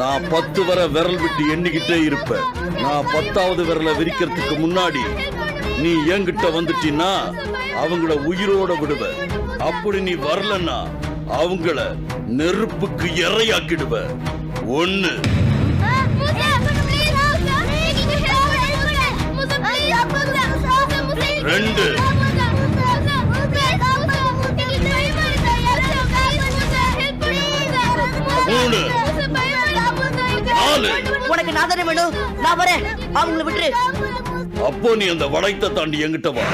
நான் 10 வரை விரல் விட்டு எண்ணிக்கிட்டே இருப்பேன். நான் 10வது விரலை விரிக்கிறதுக்கு முன்னாடி நீ என்கிட்ட வந்துட்டீன்னா அவங்கள உயிரோட விடுவ. அப்படி நீ வரலன்னா அவங்கள நெருப்புக்கு இரையாக்கிடுவ. 1 2 3 4. உனக்கு நான் தானே வேணும், நான் வரேன், அவங்கள விட்டுரு. அப்போ நீ அந்த வளையத்தை தாண்டி என்கிட்ட வா.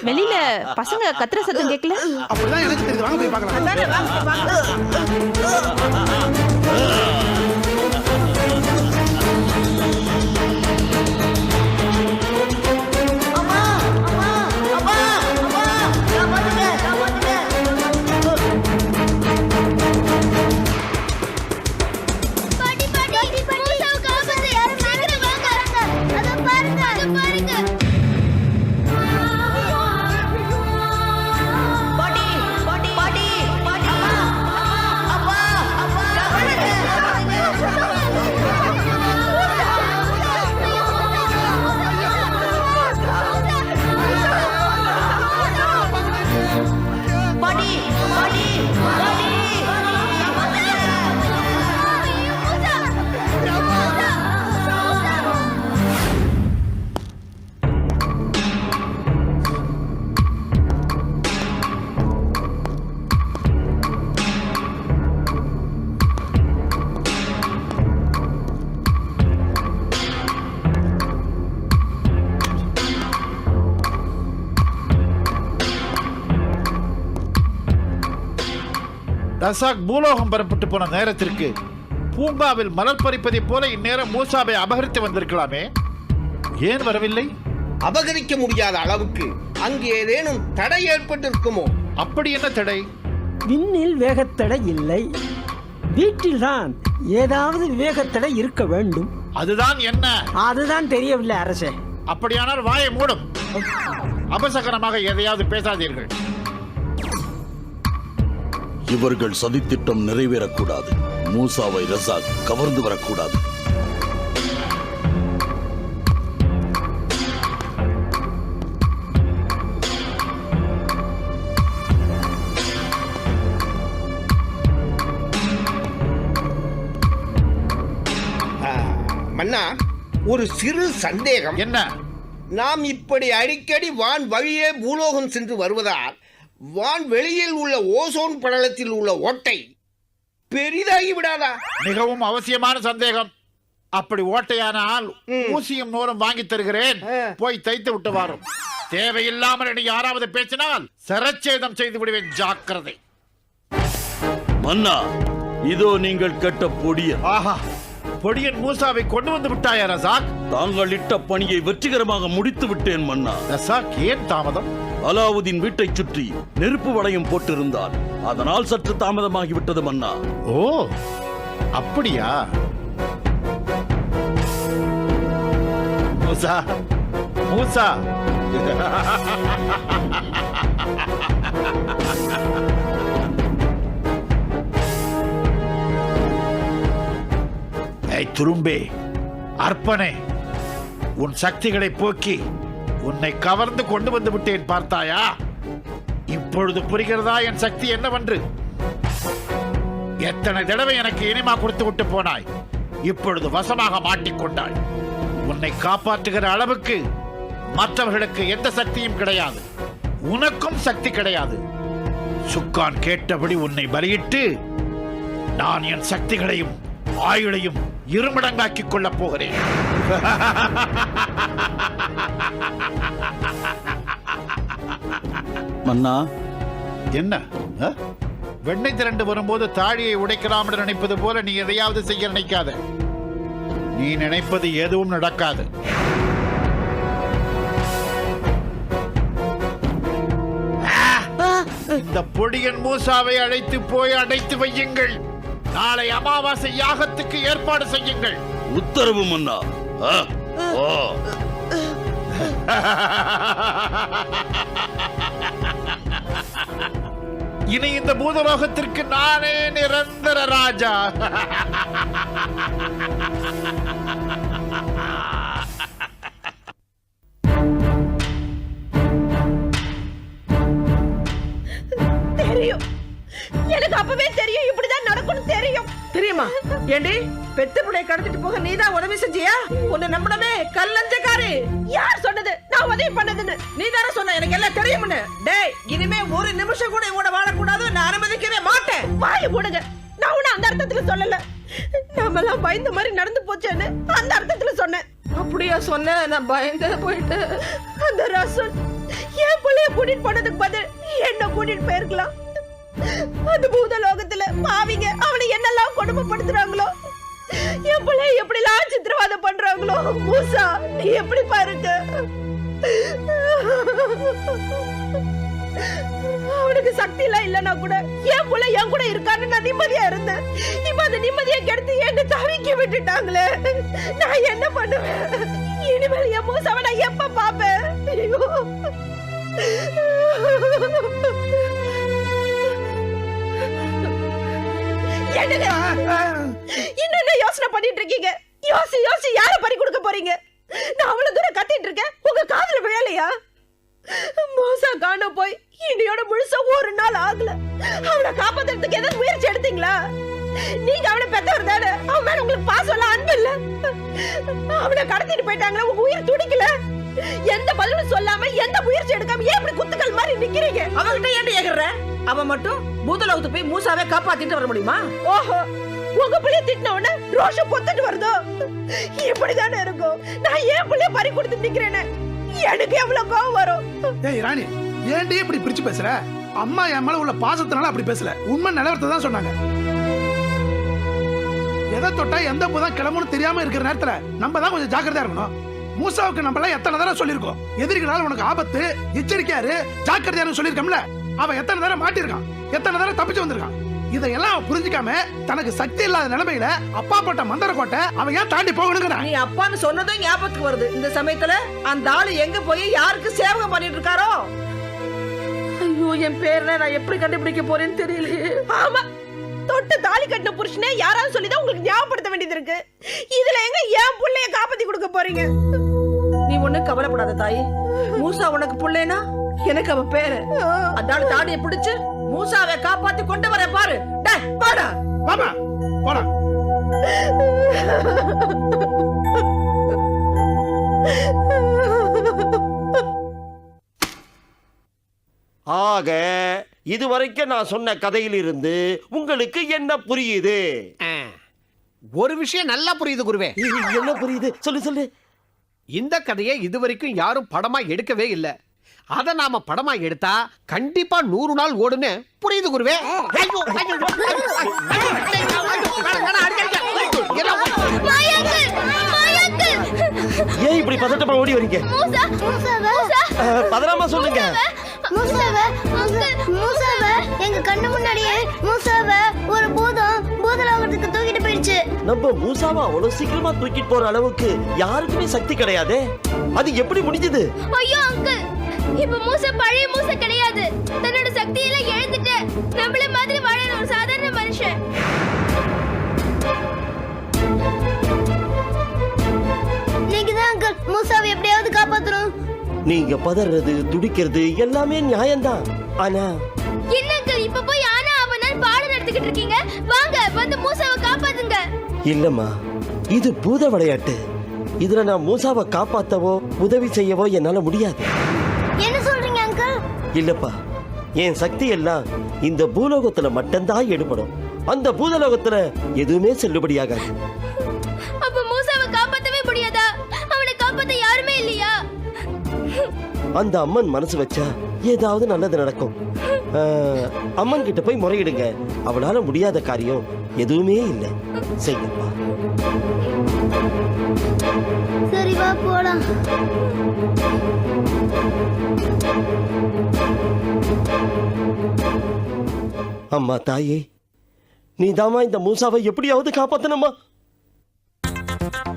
வெளியில பசங்க கத்துற சத்தம் கேட்கல? அப்படிதான் எனக்கு தெரியுது. வாங்க போய் பார்க்கலாம். ரசாக் பூலோகம் பெறப்பட்டு போன நேரத்திற்கு பூங்காவில் மலர் பறிப்பதை போல இந்நேரம் மூசாவை அபகரித்து வந்திருக்கலாமே, ஏன் வரவில்லை? அபகரிக்க முடியாத அளவுக்கு அங்கு ஏதேனும் தடை ஏற்பட்டிருக்குமோ? அப்படி என்ன தடை? விண்ணில் வேகத்தடை இல்லை, வீட்டில்தான் ஏதாவது வேகத்தடை இருக்க வேண்டும். அதுதான் என்ன? அதுதான் தெரியவில்லை அரசே. அப்படியானால் வாயை மூடும். அபசகரமாக எதையாவது பேசாதீர்கள். இவர்கள் சதித்திட்டம் நிறைவேறக்கூடாது. மூசாவை ரசாக் கவர்ந்து வரக்கூடாது. மன்னா, ஒரு சிறு சந்தேகம். என்ன? நாம் இப்படி அடிக்கடி வான் வழியே பூலோகம் சென்று வருவதால் வான் வெளியில் உள்ள ஓசோன் படலத்தில் உள்ள ஓட்டை பெரிதாகி விடாதா? மிகவும் அவசியமான சந்தேகம். அப்படி ஓட்டையானால் ஊசியும் நூறும் வாங்கி தருகிறேன், போய் தைத்து விட்டு வாரும். தேவையில்லாமல் நீ யாராவது பேசினால் சரச்சேதம் செய்து விடுவேன், ஜாக்கிரதை. மன்னா, இதோ நீங்கள் கேட்ட பொடியன். ஆஹா, பொடியன் மூசாவை கொண்டு வந்து விட்டாயா ரசாக்? தாங்கள் இட்ட பணியை வெற்றிகரமாக முடித்து விட்டேன் மன்னா. ரசாக், ஏன் தாமதம்? அலாவுதீன் வீட்டை சுற்றி நெருப்பு வளையம் போட்டிருந்தார், அதனால் சற்று தாமதமாகிவிட்டது மன்னா. ஓ, அப்படியா? மூசா, மூசா, துரும்பே, அர்ப்பனே, உன் சக்திகளை போக்கி உன்னை கவர்ந்து கொண்டு வந்து விட்டேன், பார்த்தாயா? இப்பொழுது புரிகிறதா என் சக்தி என்னவென்று? எத்தனை தடவை எனக்கு இனிமா கொடுத்து விட்டு போனாய், இப்பொழுது வசமாக மாட்டிக்கொண்டாய். உன்னை காப்பாற்றுகிற அளவுக்கு மற்றவர்களுக்கு எந்த சக்தியும் கிடையாது. உனக்கும் சக்தி கிடையாது. சுக்கான் கேட்டபடி உன்னை பலியிட்டு நான் என் சக்திகளையும் ஆயுளையும் இருமடங்காக்கிக் கொள்ளப் போகிறேன். மன்னா, என்ன வெண்ணெய் திரண்டு வரும்போது தாழியை உடைக்கலாம் என்று நினைப்பது போல நீ எதையாவது செய்ய நினைக்காத. நீ நினைப்பது எதுவும் நடக்காது. இந்த பொடியன் மூசாவை அழைத்து போய் அடைத்து வையுங்கள். நாளை அமாவாசை யாகத்துக்கு ஏற்பாடு செய்யுங்கள். உத்தரவு மன்னா. ஓ, இனி இந்த பூதலோகத்திற்கு நானே நிரந்தர ராஜா. தெரியும், எனக்கு அப்பவே தெரியும் இப்படிதான் நடக்கும் தெரியும். தெரியுமா? ஏண்டி பெத்த பிள்ளைய கடத்திட்டு போக நீதான் உதவி செஞ்சியா? உன்னை நம்பணுமே கல்லஞ்சக்காரி. யார் சொன்னது நான் உதவி பண்ணதுன்னு? நீ தானே சொன்ன எனக்கு எல்லாம் தெரியும்னு. டேய், இனிமே ஒரு நிமிஷம் கூட இவனோட வாழக்கூடாது. நான் அனுமதிக்கவே மாட்டேன். வாயை போடுங்க. நான் உன்னை அந்த அர்த்தத்துல சொல்லல. நாமெல்லாம் பயந்த மாதிரி நடந்து போச்சேன்னு அந்த அர்த்தத்துல சொன்னேன். அப்படியா சொன்ன? நான் பயந்தே போயிட்டு. அந்த ரசூல் என் பிள்ளைய கூட்டிட்டு போனதுக்கு பதில் என்ன கூட்டிட்டு போயிருக்கலாம். அந்த பூதலோகத்துல பாவிங்க அவனை என்னெல்லாம் கொடுமைப்படுத்துறாங்களோ, என் பிள்ளைய எப்படிலாம் சித்திரவதை பண்றாங்களோ. மூசா, நீ எப்படி பாருங்க. அவனுக்கு சக்தி எல்லாம் இல்லன்னா கூட என் புள்ள என் கூட இருக்கான்னு நான் நிம்மதியா இருந்தேன். இப்ப அந்த நிம்மதியை கெடுத்து என்ன தவிக்க விட்டுட்டாங்களே. நான் என்ன பண்ணுவேன்? இனிமேல் என் மூசாவை நான் எப்ப பாப்பேன்? ஐயோ, என்னங்க என்ன யோசனை பண்ணிட்டு இருக்கீங்க? யோசி யோசி யார பறி கொடுக்க போறீங்க? நான் அவ்வளவு தூரம் கத்திட்டு இருக்கேன், உங்க காதுல விழலையா? மூசா காண போய் இன்னையோட முழுசா ஒரு நாள் ஆகல. அவனை காப்பாத்துறதுக்கு ஏதாவது முயற்சி எடுத்தீங்களா? நீங்க அவனை பெத்தவர் தானே, அவன் மேல உங்களுக்கு பாசம் இல்ல, அன்பு இல்ல. அவனை கடத்திட்டு போயிட்டாங்களே, உங்க உயிர் துடிக்கல. எந்த பதிலும் சொல்லாம எந்த முயற்சி எடுக்காம ஏன் இப்படி குத்துக்கள் மாதிரி நிக்கிறீங்க? அவன்கிட்ட ஏன்டி ஏகுற? அவன் மட்டும் பூதலோகத்து போய் மூசாவை காப்பாத்திட்டு வர முடியுமா? ஓஹோ, உங்க பிள்ளைய திட்டின உடனே ரோஷம் பொத்துட்டு வருதோ? இப்படிதானே இருக்கும். நான் ஏன் பிள்ளைய பறி கொடுத்து நிக்கிறேன்னு எனக்கு எவ்வளவு கோவம் வரும். ஏய் ராணி, ஏன்டி இப்படி பிரிச்சு பேசுற? அம்மா என் மேல உள்ள பாசத்தினால அப்படி பேசல. உண்மை நிலவரத்தை தான் சொன்னாங்க. எதை தொட்டா எந்த புதான் கிளம்புன்னு தெரியாம இருக்கிற நேரத்துல நம்ம தான் கொஞ்சம் ஜாக்கிரதையா இருக்கணும். மூசாவுக்கு நம்ம எல்லாம் எத்தனை தடவை சொல்லிருக்கோம், எதிரிகளால் உனக்கு ஆபத்து, எச்சரிக்கையாரு, ஜாக்கிரதையாரு சொல்லிருக்கோம்ல. அவன் எத்தனை தடவை மாட்டிருக்கான், எத்தனை தடவை தப்பிச்சு வந்திருக்கான். இதையெல்லாம் அவன் புரிஞ்சுக்காம தனக்கு சக்தி இல்லாத நிலைமையில அப்பா போட்ட மந்திர கோட்டை அவன் ஏன் தாண்டி போகணுங்கிறான். நீ அப்பான்னு சொன்னதும் ஞாபகத்துக்கு வருது. இந்த சமயத்துல அந்த ஆளு எங்க போய் யாருக்கு சேவகம் பண்ணிட்டு இருக்காரோ? ஐயோ, என் பேர்ல நான் எப்படி கண்டுபிடிக்க போறேன்னு தெரியலையே. ஆமா, தொட்டு தாலி கட்டின புருஷனே யாராவது சொல்லிதான் உங்களுக்கு ஞாபகப்படுத்த வேண்டியது இருக்கு. இதுல எங்க என் புள்ளைய காப்பாத்தி கொடுக்க போறீங்க? நீ ஒண்ணு கவலைப்படாத தாயி. மூசா உனக்கு புள்ளைனா எனக்கு அவன் பேரு. அதால தாடியை பிடிச்சு மூசாவை காப்பாத்தி கொண்டு வர பாரு. டேய், போடா. வாமா, போடா. ஆக இதுவரைக்கும் நான் சொன்ன கதையிலிருந்து உங்களுக்கு என்ன புரியுது? ஒரு விஷயம் நல்லா புரியுது குருவே. என்ன புரியுது? சொல்லு சொல்லு. இந்த கதையை இதுவரைக்கும் யாரும் படமா எடுக்கவே இல்ல. அத நாம படமா எடுத்தா கண்டிப்பா 100 நாள் ஓடுன்னு புரியுது குருவே. ஏன் இப்படி பதட்டமா ஓடி வரீங்க? பதறாம சொல்லுங்க. எங்க கண்ணு முன்னாடியே மூசாவை ஒரு பூதலோகத்துக்கு தூக்கிட்டு போயிடுச்சு. நம்ம மூசாவை அவ்வளவு சீக்கிரமா தூக்கிட்டு போற அளவுக்கு யாருக்குமே சக்தி கிடையாது. அது எப்படி முடிஞ்சது? ஐயோ அங்கிள், இப்ப மூசா பழைய மூசா கிடையாது. தன்னோட சக்தியெல்லாம் இழந்துட்டு நம்மள மாதிரி வாழற ஒரு சாதாரண மனுஷன். நீங்க தான் அங்கிள் மூசாவை எப்படியாவது காப்பாத்தணும். நீங்க பதறது துடிக்கிறது எல்லாமே நியாயம்தான். ஆனா என்னங்க இப்ப போய் ஆனா அவனால பாடம் நடத்திக்கிட்டு இருக்கீங்க? வாங்க வந்து மூசாவை காப்பாத்துங்க. இல்லம்மா, இது பூத விளையாட்டு. இதுல நான் மூசாவை காப்பாத்தவோ உதவி செய்யவோ என்னால முடியாது. என்ன சொல்றீங்க அங்கிள்? இல்லப்பா, என் சக்தி எல்லாம் இந்த பூலோகத்துல மட்டும்தான் எடுபடும். அந்த பூலோகத்துல எதுவுமே செல்லுபடியாகாது. அப்ப மூசாவை காப்பாத்தவே முடியாதா? அவனை காப்பாத்த யாருமே இல்லையா? அந்த அம்மன் மனசு வச்சா ஏதாவது நல்லது நடக்கும். அம்மன் கிட்ட போய் முறையிடுங்க. அவளால முடியாத காரியம் எதுவுமே இல்லை. செய்யப்பா. சரி வா போலாம். அம்மா தாயே, நீதாம்மா இந்த மூசாவை எப்படியாவது காப்பாத்தணுமா?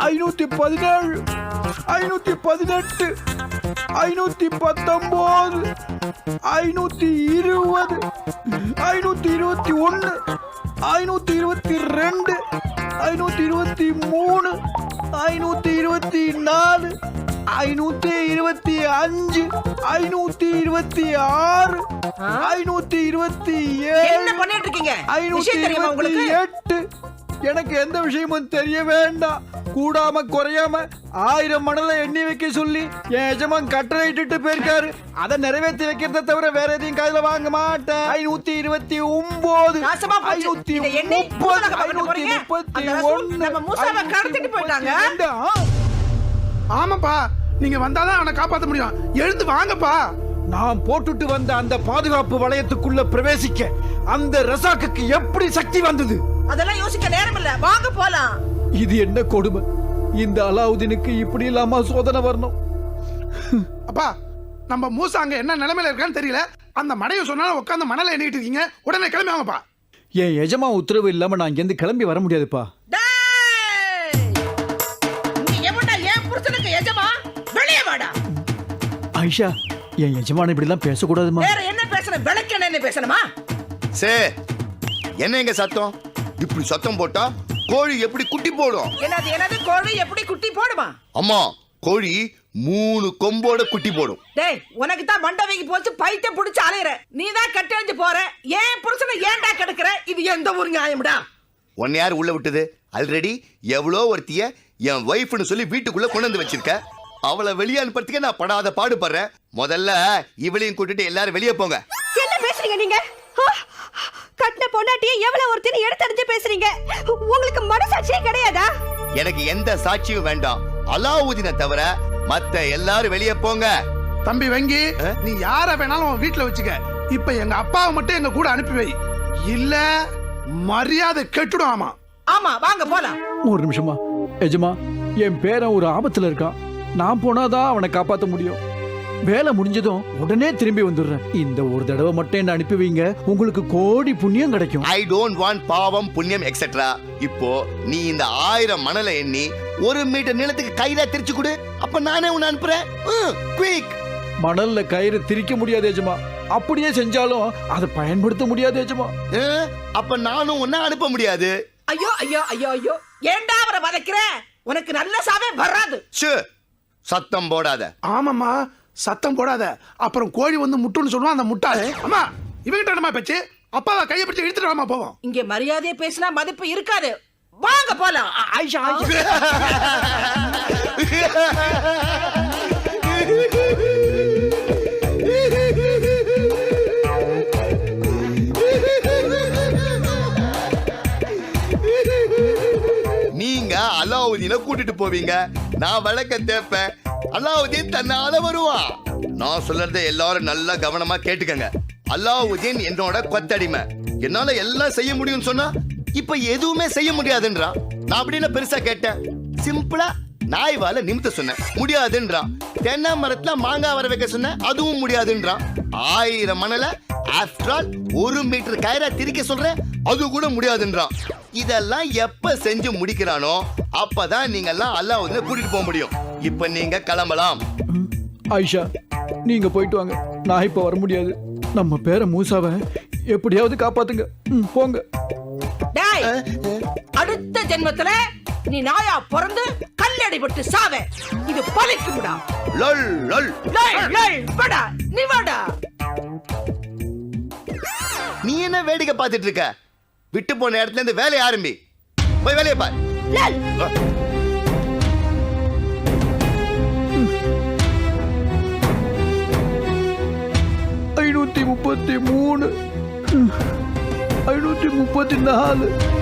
517, 518, 519, 520, 521, 522, 523, 524, 525, 526, 527, என்ன பண்ணிட்டு இருக்கீங்க? விஷயம் தெரியுமா உங்களுக்கு? 528. எனக்கு எந்த விஷயமும் தெரிய வேண்டாம். கூடாம குறையாம 1000 மணலை எண்ணி வைக்க சொல்லி என் எஜமான் கட்டளை இட்டுட்டு போயிருக்காரு. அதை நிறைவேற்றி வைக்கிறத தவிர வேற எதையும் காதுல வாங்க மாட்டேன். 529, நாசமா போச்சு. இதை எண்ணி 530, பூலோகம் பக்கம் போறீங்க. அந்த ரசூல் 531, நம்ம மூசாவை கடத்திட்டு போயிட்டாங்க. 532. ஆமாப்பா, நீங்க வந்தாதான் அவனை காப்பாத்த முடியும். எழுந்து வாங்கப்பா. நான் போட்டுட்டு வந்த அந்த பாதுகாப்பு வளையத்துக்குள்ள பிரவேசிக்க அந்த ரசாக்குக்கு எப்படி சக்தி வந்தது? அதெல்லாம் யோசிக்க நேரம் இல்ல. வாங்க போலாம். இது என்ன கொடுமை? இந்த அலாவுதீனுக்கு இப்படி இல்லாம சோதனை வரணும். அப்பா, நம்ம மூசா அங்க என்ன நிலைமையில இருக்கான்னு தெரியல. அந்த மடையை சொன்னாலும் உட்காந்து மணலை எண்ணிட்டு இருக்கீங்க. உடனே கிளம்பி வாங்கப்பா. என் எஜமா உத்தரவு இல்லாம நான் இங்கிருந்து கிளம்பி வர முடியாதுப்பா. டேய்! நீ எவன்டா ஏன் புருஷனுக்கு எஜமா? வெளியே வாடா. ஆயிஷா, என் எஜமான இப்படி எல்லாம் பேசக்கூடாதுமா. வேற என்ன பேசணும்? விளக்கெண்ணெய் பேசணுமா? சே, என்ன எங்க சத்தம்? இப்படி சத்தம் போட்டா கோழி எப்படி குட்டி போடும்? என்னது கோழி எப்படி குட்டி போடுமா? அம்மா, கோழி 3 கொம்போட குட்டி போடும். டேய், உனக்கு தான் மண்டவைக்கு போச்சு, பைத்தியம் புடிச்சு அலையற. நீ தான் கட்டெழுந்து போற. ஏன் புருஷனை ஏன்டா கெடுக்கிற? இது எந்த ஊர் நியாயம்டா? உன்னை யார் உள்ள விட்டது? ஆல்ரெடி எவ்வளோ ஒருத்திய என் வைஃப்னு சொல்லி வீட்டுக்குள்ள கொண்டு வந்து வச்சிருக்க. அவளை வெளியே அனுப்புறதுக்கே நான் படாத பாடுபடுறேன். முதல்ல இவளையும் கூட்டிட்டு எல்லாரும் வெளியே போங்க. என்ன பேசுறீங்க நீங்க? கட்டின பொண்டாட்டியை எவ்வளவு ஒருத்தர் எடுத்தறிஞ்சு பேசுறீங்க. உங்களுக்கு மனசாட்சியே கிடையாதா? எனக்கு எந்த சாட்சியும் வேண்டாம். அலாவுதீனை தவிர மத்த எல்லாரும் வெளியே போங்க. தம்பி வெங்கி, நீ யார வேணாலும் உன் வீட்டுல வச்சுக்க. இப்ப எங்க அப்பாவை மட்டும் எங்க கூட அனுப்பி வை. இல்ல மரியாதை கெட்டுடும். ஆமா ஆமா, வாங்க போலாம். ஒரு நிமிஷமா. எஜமா, என் பேரன் ஒரு ஆபத்துல இருக்கான். நான் போனாதான் அவனை காப்பாத்த முடியும். வேலை முடிஞ்சதும் உடனே திரும்பி வந்துடுறேன். இந்த ஒரு தடவை மட்டும் என்ன அனுப்பி வைங்க. உங்களுக்கு கோடி புண்ணியம் கிடைக்கும். ஐ டோன்ட் வாண்ட் பாவம் புண்ணியம் எக்ஸெட்ரா. இப்போ நீ இந்த 1000 மணலை எண்ணி 1 மீட்டர் நிலத்துக்கு கையில திரிச்சு கொடு. அப்ப நானே உன்னை அனுப்புறேன். குயிக். மணல்ல கயிறு திரிக்க முடியாது எஜமா. அப்படியே செஞ்சாலும் அதை பயன்படுத்த முடியாது எஜமா. அப்ப நானும் உன்னை அனுப்ப முடியாது. ஐயோ ஐயோ ஐயோ ஐயோ, ஏன்டா அவரை வதைக்கிற? உனக்கு நல்ல சாவே வராது. சத்தம் போடாத. ஆமாம்மா, சத்தம் போடாத. அப்புறம் கோழி வந்து முட்டுன்னு சொல்லுவான் அந்த முட்டாளு. அம்மா, இவங்கிட்ட என்னமா பேச்சு? அப்பாவை கையை பிடிச்சு இழுத்துட்டு வாமா போவோம். இங்க மரியாதையை பேசினா மதிப்பு இருக்காது. வாங்க போலாம். ஆயிஷா, நீங்க அலாவுதீனை கூட்டிட்டு போவீங்க, நான் விளக்க தேப்பேன். அலாவுதீன் தன்னால வருவான். நான் சொல்றதை எல்லாரும் நல்லா கவனமா கேட்டுக்கங்க. அலாவுதீன் என்னோட கொத்தடிமை. என்னால எல்லாம் செய்ய முடியும்னு சொன்னா இப்ப எதுவுமே செய்ய முடியாதுன்றான். நான் அப்படின்னு பெருசா கேட்டேன். சிம்பிளா நாய் வாழ நிமித்த சொன்னேன், முடியாதுன்றான். தென்னை மரத்துல மாங்காய் வர வைக்க சொன்னேன், அதுவும் முடியாதுன்றான். 1000 மணலை ஆஃப்டர் ஆல் 1 மீட்டர் கயிறா திரிக்க சொல்றேன், அது கூட முடியாதுன்றான். இதெல்லாம் எப்ப செஞ்சு முடிக்கிறானோ அப்பதான் நீங்க எல்லாம் அல்லாஹ்வை கூட்டிட்டு போக முடியும். இப்ப நீங்க கிளம்பலாம். ஆயிஷா, நீங்க போயிட்டு வாங்க. நான் இப்ப வர முடியாது. நம்ம பேர மூசாவை எப்படியாவது காப்பாத்துங்க. போங்க. டேய், அடுத்த ஜென்மத்துல நீ நாயா பிறந்து கல்லடிபட்டு சாவே. இது பலிக்கும்டா. லல் லல் லல் லல் படா, நீ வாடா. நீ என்ன வேடிக்கை பார்த்துட்டு இருக்க? விட்டு போன இடத்துல இருந்து வேலையை ஆரம்பி. போய் வேலையை பார். லல். 533 534